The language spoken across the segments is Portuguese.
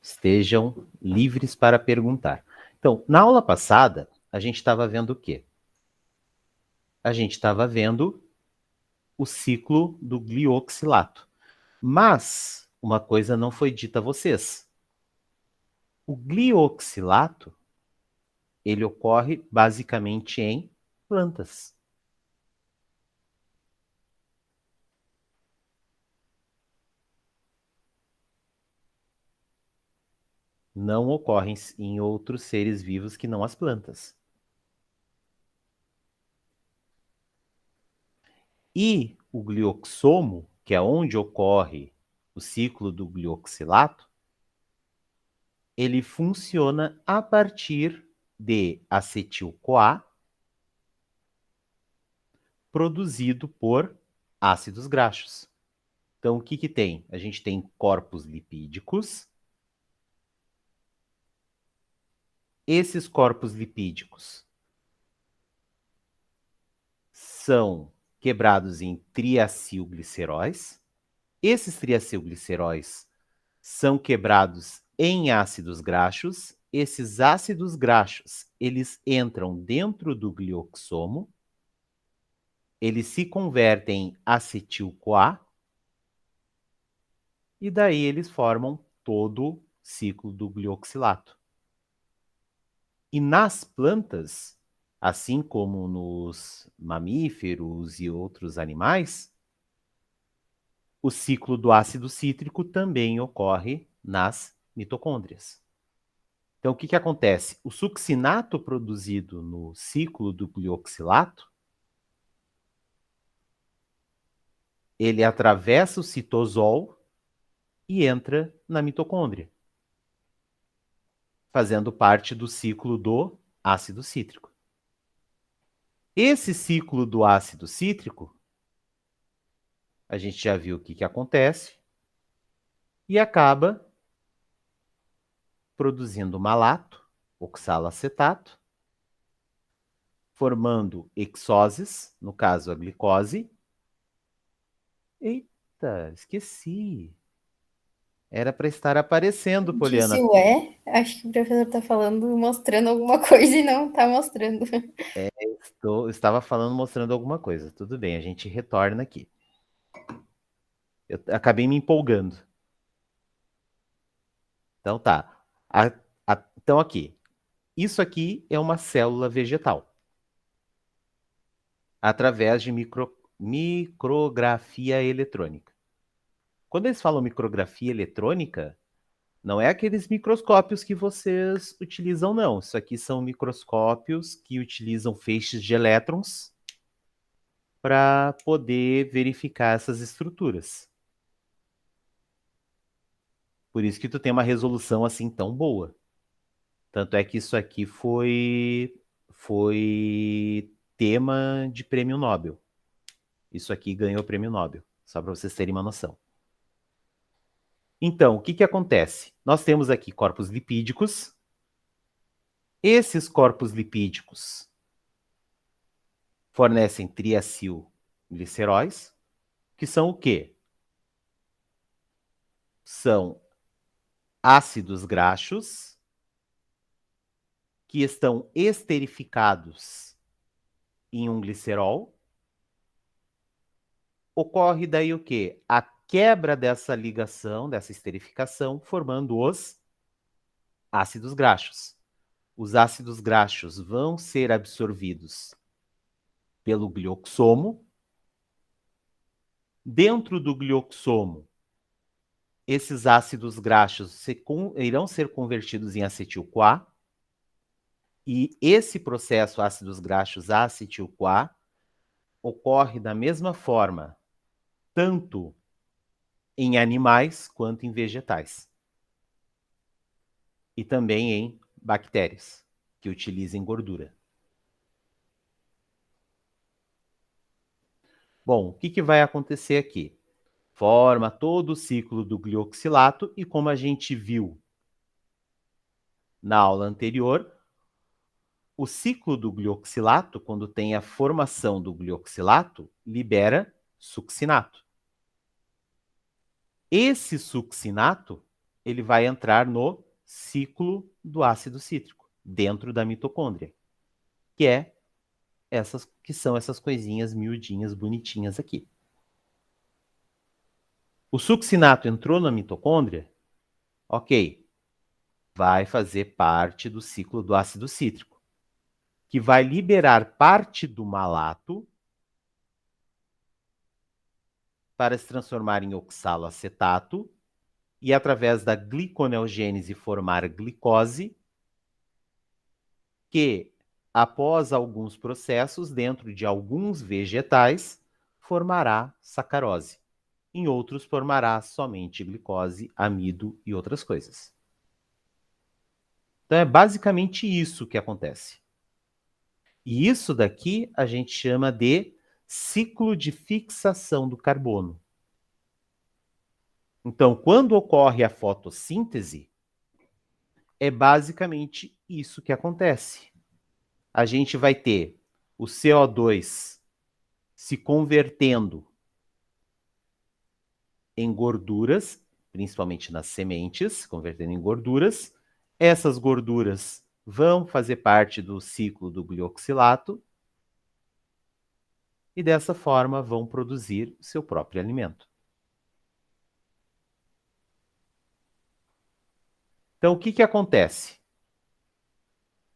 Estejam livres para perguntar. Então, na aula passada, a gente estava vendo o quê? A gente estava vendo o ciclo do glioxilato. Mas uma coisa não foi dita a vocês. O glioxilato, ele ocorre basicamente em plantas. Não ocorre em outros seres vivos que não as plantas. E o glioxomo, que é onde ocorre o ciclo do glioxilato, ele funciona a partir de acetil-CoA produzido por ácidos graxos. Então, o que que tem? A gente tem corpos lipídicos. Esses corpos lipídicos são quebrados em triacilgliceróis. Esses triacilgliceróis são quebrados em ácidos graxos. Esses ácidos graxos, eles entram dentro do glioxomo, eles se convertem em acetil-CoA, e daí eles formam todo o ciclo do glioxilato. E nas plantas, assim como nos mamíferos e outros animais, o ciclo do ácido cítrico também ocorre nas mitocôndrias. Então, o que que acontece? O succinato produzido no ciclo do glioxilato, ele atravessa o citosol e entra na mitocôndria, fazendo parte do ciclo do ácido cítrico. Esse ciclo do ácido cítrico, a gente já viu o que que acontece, e acaba produzindo malato, oxalacetato, formando hexoses, no caso a glicose. Eita, esqueci. Era para estar aparecendo, Disse Poliana. ué, acho que o professor tá falando, mostrando alguma coisa e não tá mostrando. Estava falando, mostrando alguma coisa. Tudo bem, a gente retorna aqui. Eu acabei me empolgando. Então tá. Então aqui. Isso aqui é uma célula vegetal. Através de micrografia eletrônica. Quando eles falam micrografia eletrônica, não é aqueles microscópios que vocês utilizam, não. Isso aqui são microscópios que utilizam feixes de elétrons para poder verificar essas estruturas. Por isso que tu tem uma resolução assim tão boa. Tanto é que isso aqui foi tema de prêmio Nobel. Isso aqui ganhou o prêmio Nobel, só para vocês terem uma noção. Então, o que que acontece? Nós temos aqui corpos lipídicos. Esses corpos lipídicos fornecem triacilgliceróis, que são o quê? São ácidos graxos que estão esterificados em um glicerol. Ocorre daí o quê? A quebra dessa ligação, dessa esterificação, formando os ácidos graxos. Os ácidos graxos vão ser absorvidos pelo glioxomo. Dentro do glioxomo, esses ácidos graxos irão ser convertidos em acetil-CoA, e esse processo ácidos graxos a acetil-CoA ocorre da mesma forma, tanto em animais quanto em vegetais. E também em bactérias, que utilizem gordura. Bom, o que que vai acontecer aqui? Forma todo o ciclo do glioxilato e, como a gente viu na aula anterior, o ciclo do glioxilato, quando tem a formação do glioxilato, libera succinato. Esse succinato ele vai entrar no ciclo do ácido cítrico, dentro da mitocôndria, que são essas coisinhas miudinhas, bonitinhas aqui. O succinato entrou na mitocôndria, ok, vai fazer parte do ciclo do ácido cítrico, que vai liberar parte do malato para se transformar em oxaloacetato e, através da gliconeogênese, formar glicose, que, após alguns processos, dentro de alguns vegetais, formará sacarose. Em outros, formará somente glicose, amido e outras coisas. Então, é basicamente isso que acontece. E isso daqui a gente chama de ciclo de fixação do carbono. Então, quando ocorre a fotossíntese, é basicamente isso que acontece. A gente vai ter o CO2 se convertendo em gorduras, principalmente nas sementes, convertendo em gorduras. Essas gorduras vão fazer parte do ciclo do glioxilato e dessa forma vão produzir seu próprio alimento. Então, o que que acontece?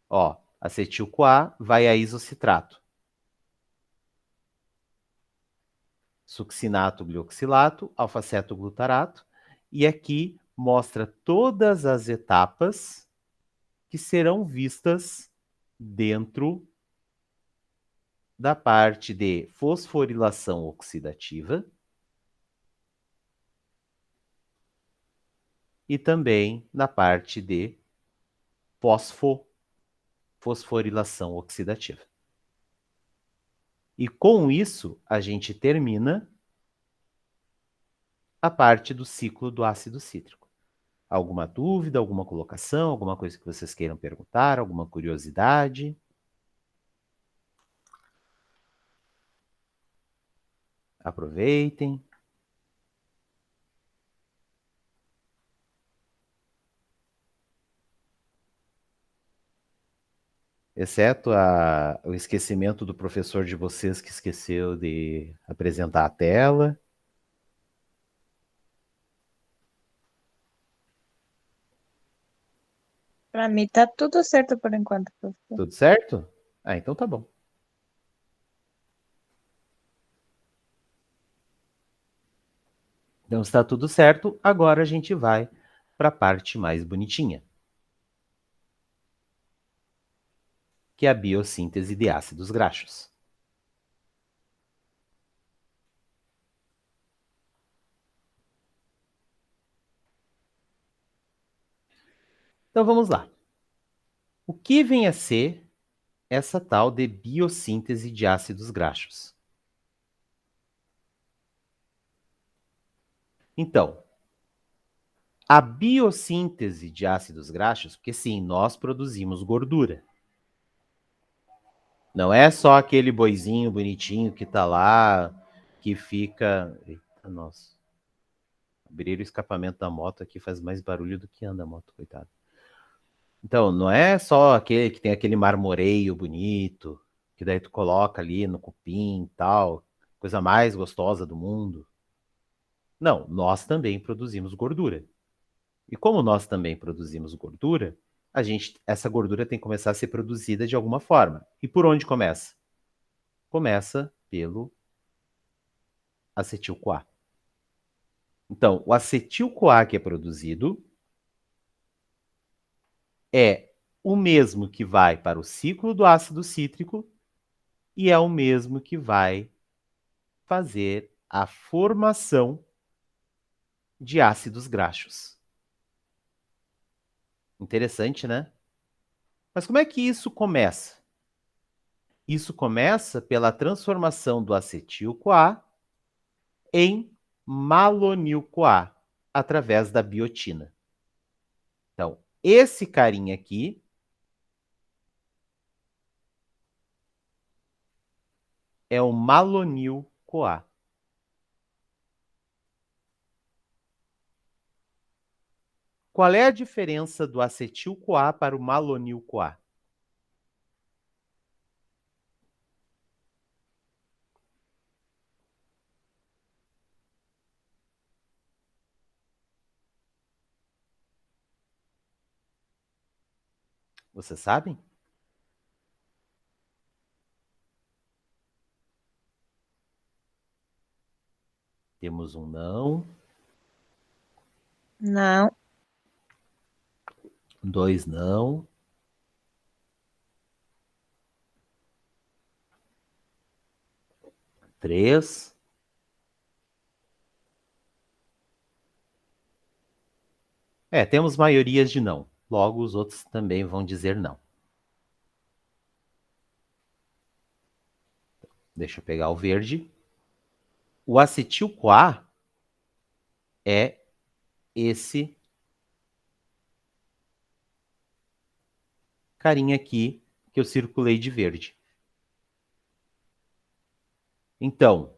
Ó, acetil-CoA vai a isocitrato. Succinato, glioxilato, alfa-cetoglutarato. E aqui mostra todas as etapas que serão vistas dentro da parte de fosforilação oxidativa e também na parte de fosforilação oxidativa. E com isso, a gente termina a parte do ciclo do ácido cítrico. Alguma dúvida, alguma colocação, alguma coisa que vocês queiram perguntar, alguma curiosidade? Aproveitem. Exceto o esquecimento do professor de vocês que esqueceu de apresentar a tela. Pra mim tá tudo certo por enquanto, professor. Tudo certo? Ah, então tá bom. Então está tudo certo. Agora a gente vai para a parte mais bonitinha, que é a biossíntese de ácidos graxos. Então vamos lá. O que vem a ser essa tal de biossíntese de ácidos graxos? Então, a biossíntese de ácidos graxos, porque sim, nós produzimos gordura. Não é só aquele boizinho bonitinho que tá lá, que fica... Eita, nossa. Abrir o escapamento da moto aqui faz mais barulho do que anda a moto, coitado. Então, não é só aquele que tem aquele marmoreio bonito, que daí tu coloca ali no cupim e tal, coisa mais gostosa do mundo. Não, nós também produzimos gordura. E como nós também produzimos gordura, essa gordura tem que começar a ser produzida de alguma forma. E por onde começa? Começa pelo acetil-CoA. Então, o acetil-CoA que é produzido é o mesmo que vai para o ciclo do ácido cítrico e é o mesmo que vai fazer a formação de ácidos graxos. Interessante, né? Mas como é que isso começa? Isso começa pela transformação do acetil-CoA em malonil-CoA, através da biotina. Então, esse carinha aqui é o malonil-CoA. Qual é a diferença do acetil-CoA para o malonil-CoA? Vocês sabem? Temos um não. Não. 2 não. 3. Temos maiorias de não. Logo, os outros também vão dizer não. Deixa eu pegar o verde. O acetil-CoA é esse carinha aqui que eu circulei de verde. Então,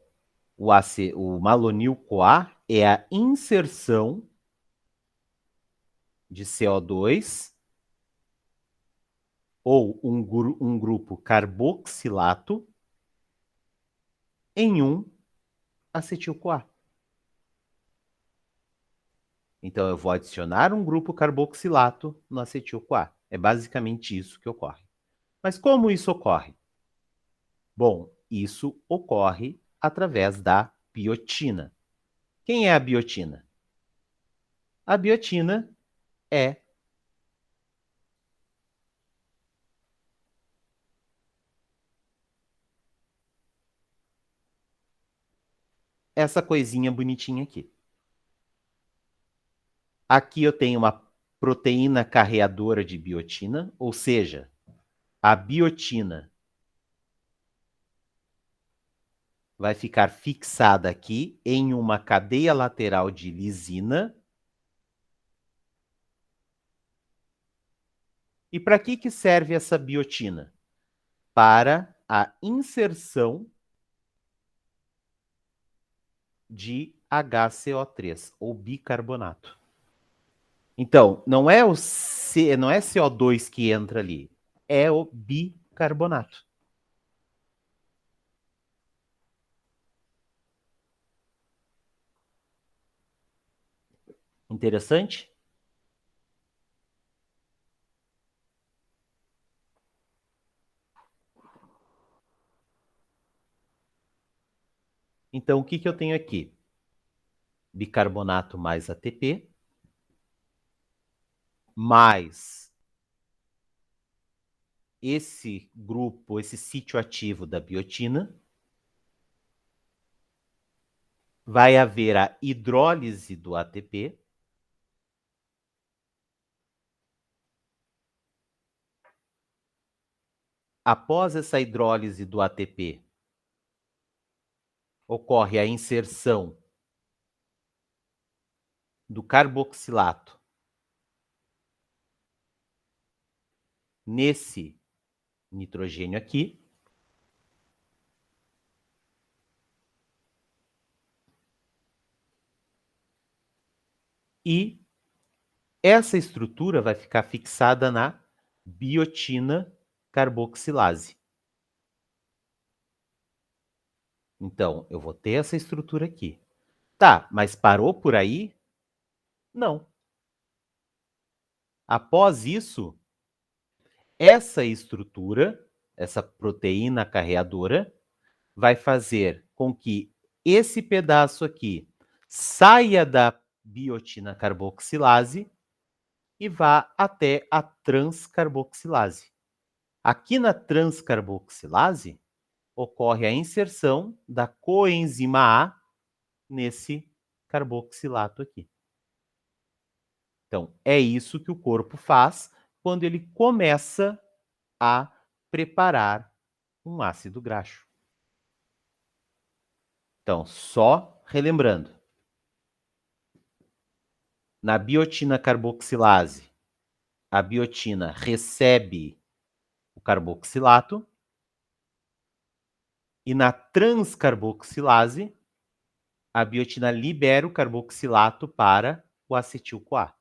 o malonil-CoA é a inserção de CO2 ou um grupo carboxilato em um acetil-CoA. Então, eu vou adicionar um grupo carboxilato no acetil-CoA. É basicamente isso que ocorre. Mas como isso ocorre? Bom, isso ocorre através da biotina. Quem é a biotina? A biotina é essa coisinha bonitinha aqui. Aqui eu tenho uma proteína carreadora de biotina, ou seja, a biotina vai ficar fixada aqui em uma cadeia lateral de lisina. E para que serve essa biotina? Para a inserção de HCO3, ou bicarbonato. Então, não é CO2 que entra ali, é o bicarbonato. Interessante? Então, o que eu tenho aqui? Bicarbonato mais ATP, mais esse grupo, esse sítio ativo da biotina. Vai haver a hidrólise do ATP. Após essa hidrólise do ATP, ocorre a inserção do carboxilato nesse nitrogênio aqui. E essa estrutura vai ficar fixada na biotina carboxilase. Então, eu vou ter essa estrutura aqui. Tá, mas parou por aí? Não. Após isso, essa estrutura, essa proteína carreadora, vai fazer com que esse pedaço aqui saia da biotina carboxilase e vá até a transcarboxilase. Aqui na transcarboxilase, ocorre a inserção da coenzima A nesse carboxilato aqui. Então, é isso que o corpo faz quando ele começa a preparar um ácido graxo. Então, só relembrando. Na biotina carboxilase, a biotina recebe o carboxilato e na transcarboxilase, a biotina libera o carboxilato para o acetil-CoA.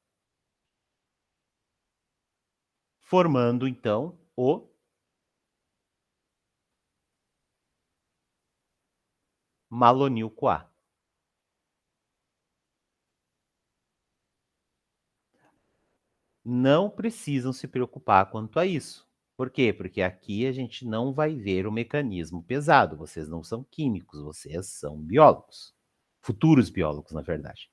formando, então, o malonil-CoA. Não precisam se preocupar quanto a isso. Por quê? Porque aqui a gente não vai ver o mecanismo pesado. Vocês não são químicos, vocês são biólogos. Futuros biólogos, na verdade.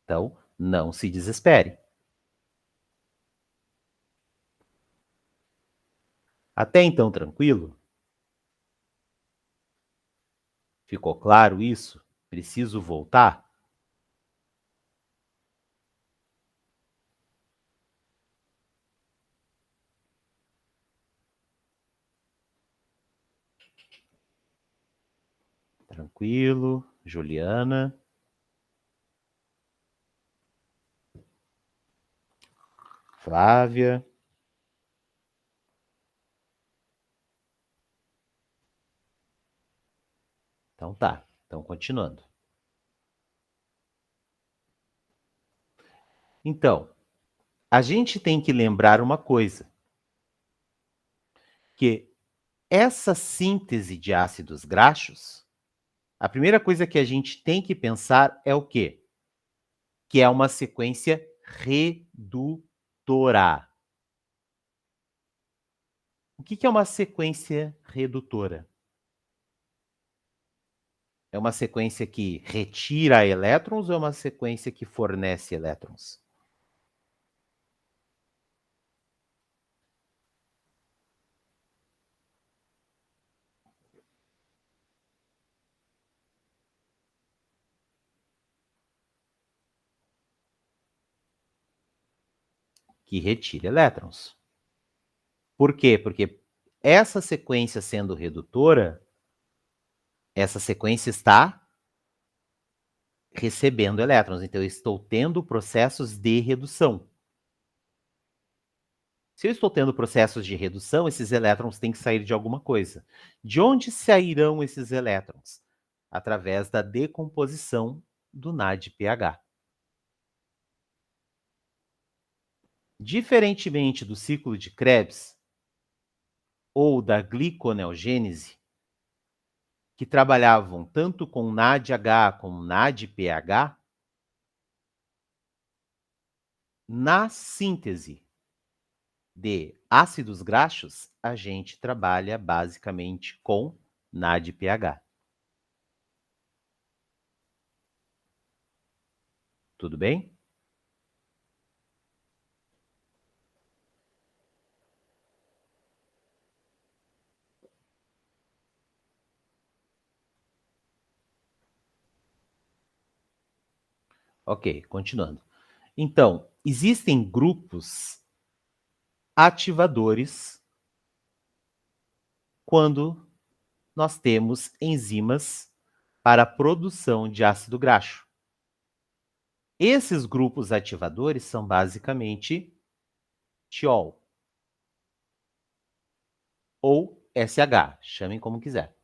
Então, não se desespere. Até então, tranquilo? Ficou claro isso? Preciso voltar? Tranquilo, Juliana. Flávia. Então tá, então continuando. Então, a gente tem que lembrar uma coisa, que essa síntese de ácidos graxos, a primeira coisa que a gente tem que pensar é o quê? Que é uma sequência redutora. O que é uma sequência redutora? É uma sequência que retira elétrons ou é uma sequência que fornece elétrons? Que retira elétrons. Por quê? Porque essa sequência sendo redutora, essa sequência está recebendo elétrons. Então, eu estou tendo processos de redução. Se eu estou tendo processos de redução, esses elétrons têm que sair de alguma coisa. De onde sairão esses elétrons? Através da decomposição do NADPH. Diferentemente do ciclo de Krebs ou da gliconeogênese, que trabalhavam tanto com NADH como NADPH, na síntese de ácidos graxos, a gente trabalha basicamente com NADPH. Tudo bem? Ok, continuando. Então, existem grupos ativadores quando nós temos enzimas para a produção de ácido graxo. Esses grupos ativadores são basicamente tiol ou SH, chamem como quiser.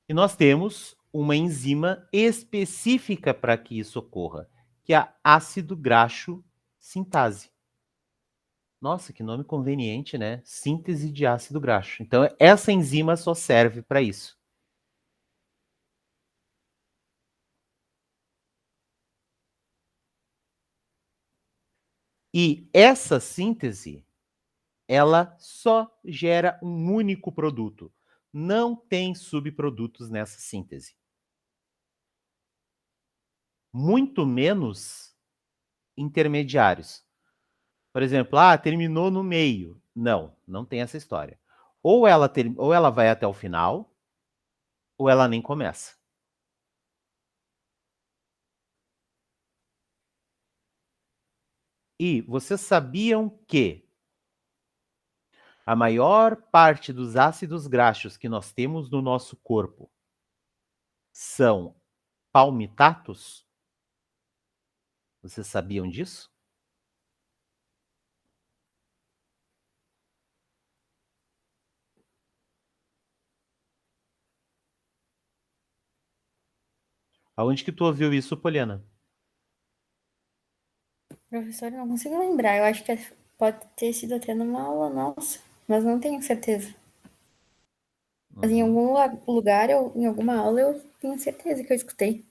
E nós temos uma enzima específica para que isso ocorra, que é a ácido graxo sintase. Nossa, que nome conveniente, né? Síntese de ácido graxo. Então, essa enzima só serve para isso. E essa síntese, ela só gera um único produto. Não tem subprodutos nessa síntese. Muito menos intermediários. Por exemplo, terminou no meio. Não, não tem essa história. Ou ela vai até o final, ou ela nem começa. E vocês sabiam que a maior parte dos ácidos graxos que nós temos no nosso corpo são palmitatos? Vocês sabiam disso? Aonde que tu ouviu isso, Poliana? Professora, eu não consigo lembrar. Eu acho que pode ter sido até numa aula nossa, mas não tenho certeza. Mas em Uhum, algum lugar, em alguma aula, eu tenho certeza que eu escutei.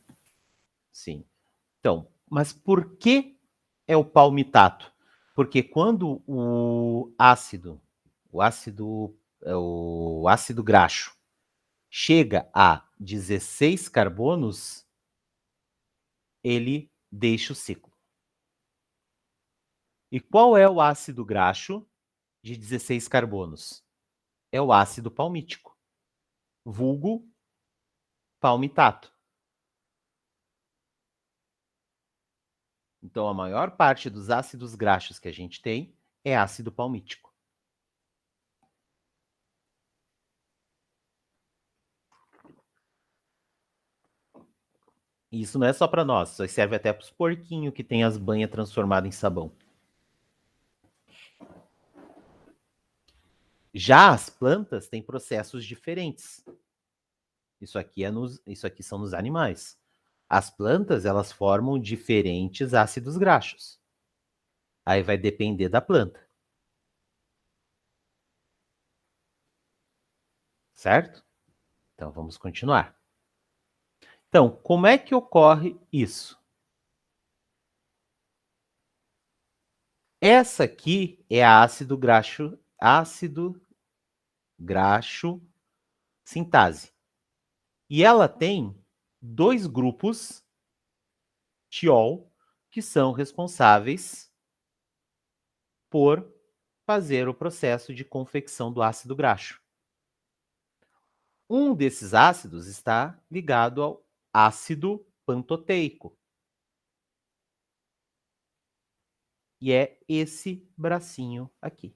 sim. Então, mas por que é o palmitato? Porque quando o ácido graxo chega a 16 carbonos, ele deixa o ciclo. E qual é o ácido graxo de 16 carbonos? É o ácido palmítico, vulgo palmitato. Então, a maior parte dos ácidos graxos que a gente tem é ácido palmítico. E isso não é só para nós, isso serve até para os porquinhos que tem as banhas transformadas em sabão. Já as plantas têm processos diferentes. Isso aqui são nos animais. As plantas, elas formam diferentes ácidos graxos. Aí vai depender da planta. Certo? Então vamos continuar. Então, como é que ocorre isso? Essa aqui é a ácido graxo sintase. E ela tem dois grupos tiol que são responsáveis por fazer o processo de confecção do ácido graxo. Um desses ácidos está ligado ao ácido pantoteico. E é esse bracinho aqui.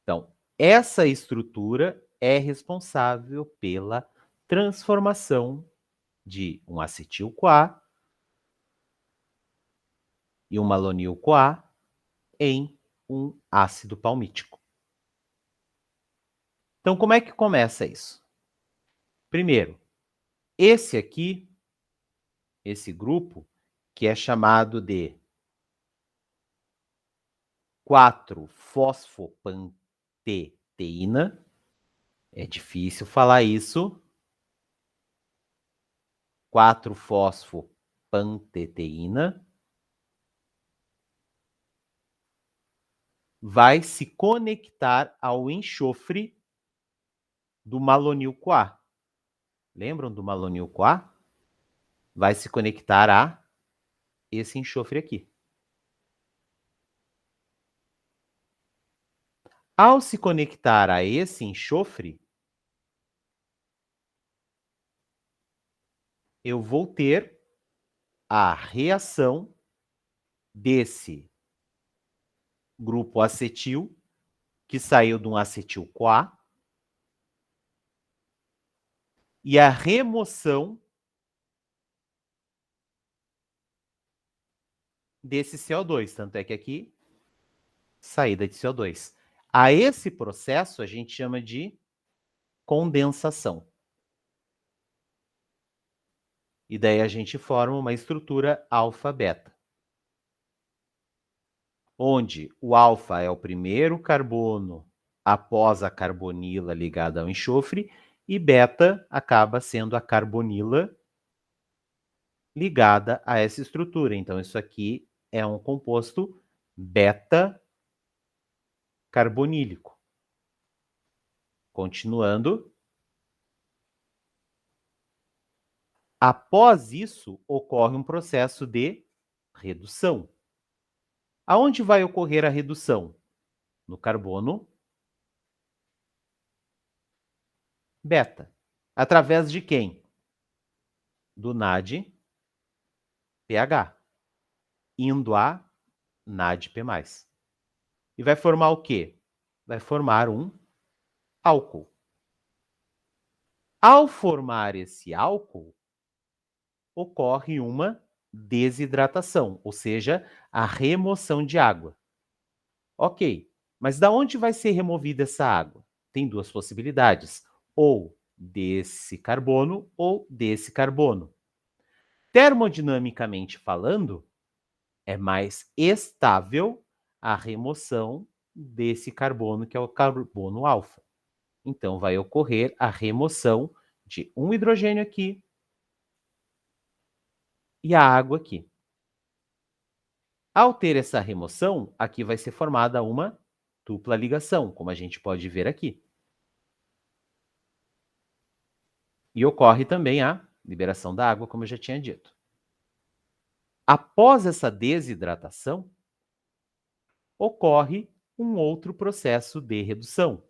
Então, essa estrutura é responsável pela transformação de um acetil-CoA e um malonil-CoA em um ácido palmítico. Então, como é que começa isso? Primeiro, esse aqui, esse grupo, que é chamado de 4-fosfopanteteína, é difícil falar isso, 4-fosfopanteteína, vai se conectar ao enxofre do malonil-CoA. Lembram do malonil-CoA? Vai se conectar a esse enxofre aqui. Ao se conectar a esse enxofre, eu vou ter a reação desse grupo acetil, que saiu de um acetil-CoA, e a remoção desse CO2. Tanto é que aqui, saída de CO2. A esse processo a gente chama de condensação. E daí a gente forma uma estrutura alfa-beta, onde o alfa é o primeiro carbono após a carbonila ligada ao enxofre, e beta acaba sendo a carbonila ligada a essa estrutura. Então, isso aqui é um composto beta-carbonílico. Continuando. Após isso, ocorre um processo de redução. Aonde vai ocorrer a redução? No carbono beta. Através de quem? Do NADPH, indo a NADP+. E vai formar o quê? Vai formar um álcool. Ao formar esse álcool, ocorre uma desidratação, ou seja, a remoção de água. Ok, mas da onde vai ser removida essa água? Tem duas possibilidades. Ou desse carbono ou desse carbono. Termodinamicamente falando, é mais estável a remoção desse carbono, que é o carbono alfa. Então, vai ocorrer a remoção de um hidrogênio aqui e a água aqui. Ao ter essa remoção, aqui vai ser formada uma dupla ligação, como a gente pode ver aqui. E ocorre também a liberação da água, como eu já tinha dito. Após essa desidratação, ocorre um outro processo de redução.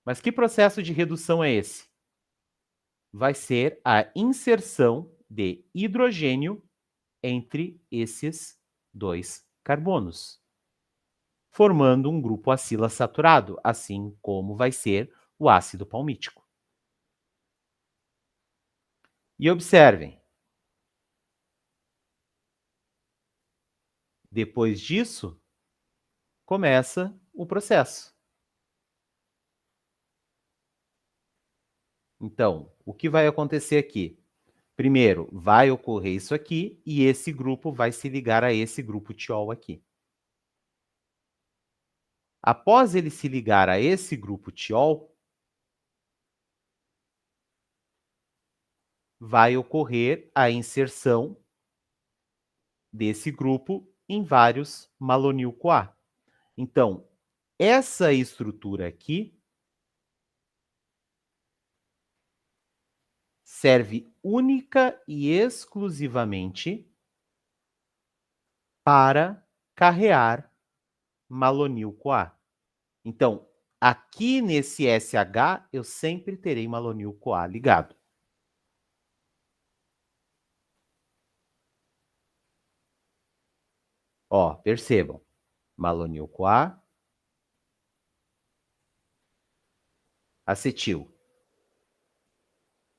Mas que processo de redução é esse? Vai ser a inserção de hidrogênio entre esses dois carbonos, formando um grupo acila saturado, assim como vai ser o ácido palmítico. E observem, depois disso, começa o processo. Então, o que vai acontecer aqui? Primeiro, vai ocorrer isso aqui e esse grupo vai se ligar a esse grupo tiol aqui. Após ele se ligar a esse grupo tiol, vai ocorrer a inserção desse grupo em vários malonil-CoA. Então, essa estrutura aqui serve única e exclusivamente para carrear malonil-CoA. Então, aqui nesse SH, eu sempre terei malonil-CoA ligado. Ó, percebam. Malonil-CoA, acetil.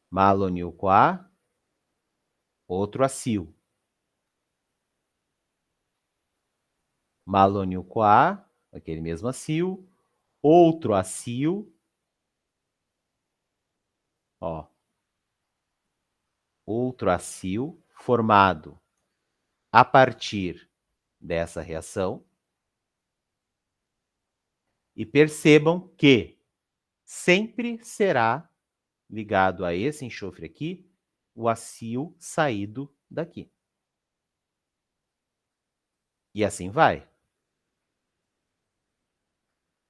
Malonil-CoA, outro acil. Malonil-CoA, aquele mesmo acil, outro acil, ó, outro acil formado a partir dessa reação. E percebam que sempre será ligado a esse enxofre aqui o acil saído daqui. E assim vai.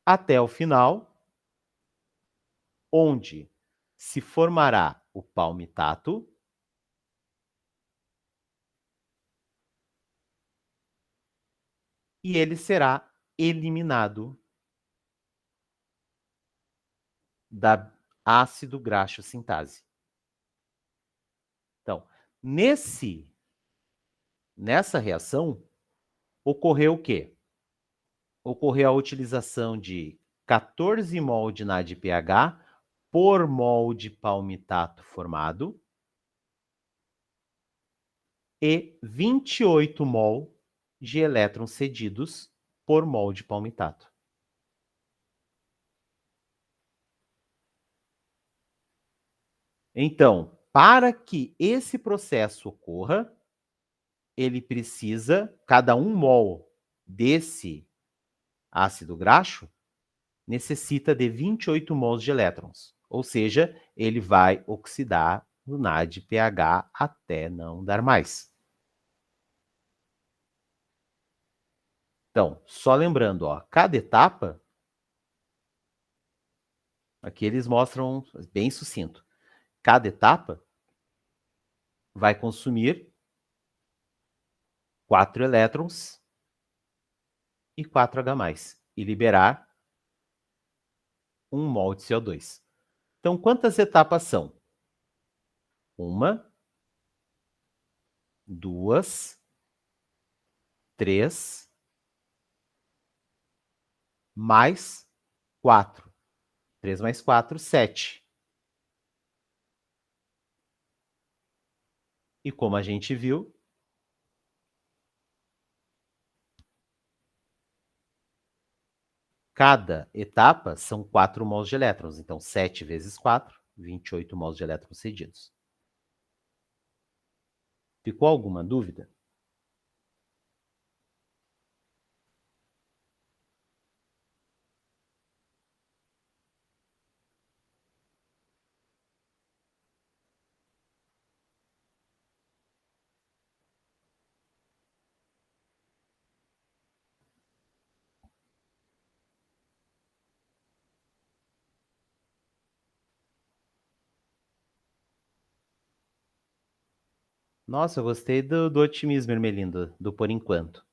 Até o final, onde se formará o palmitato e ele será eliminado da ácido graxo sintase. Então, nessa reação, ocorreu o quê? Ocorreu a utilização de 14 mol de NADPH por mol de palmitato formado e 28 mol de elétrons cedidos por mol de palmitato. Então, para que esse processo ocorra, ele precisa, cada 1 mol desse ácido graxo, necessita de 28 mols de elétrons. Ou seja, ele vai oxidar no NADPH até não dar mais. Então, só lembrando, ó, cada etapa, aqui eles mostram bem sucinto, cada etapa vai consumir 4 elétrons e 4H+, e liberar 1 mol de CO2. Então, quantas etapas são? 1, 2, 3, mais 4. 3 mais 4, 7. E como a gente viu, cada etapa são 4 mols de elétrons. Então, 7 vezes 4, 28 mols de elétrons cedidos. Ficou alguma dúvida? Nossa, eu gostei do otimismo, Ermelinda, do por enquanto.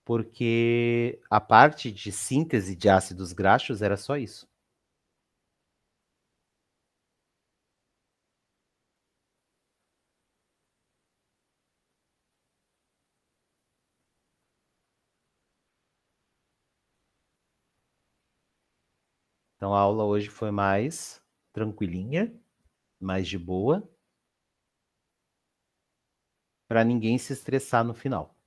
Porque a parte de síntese de ácidos graxos era só isso. Então a aula hoje foi mais tranquilinha, mais de boa, para ninguém se estressar no final.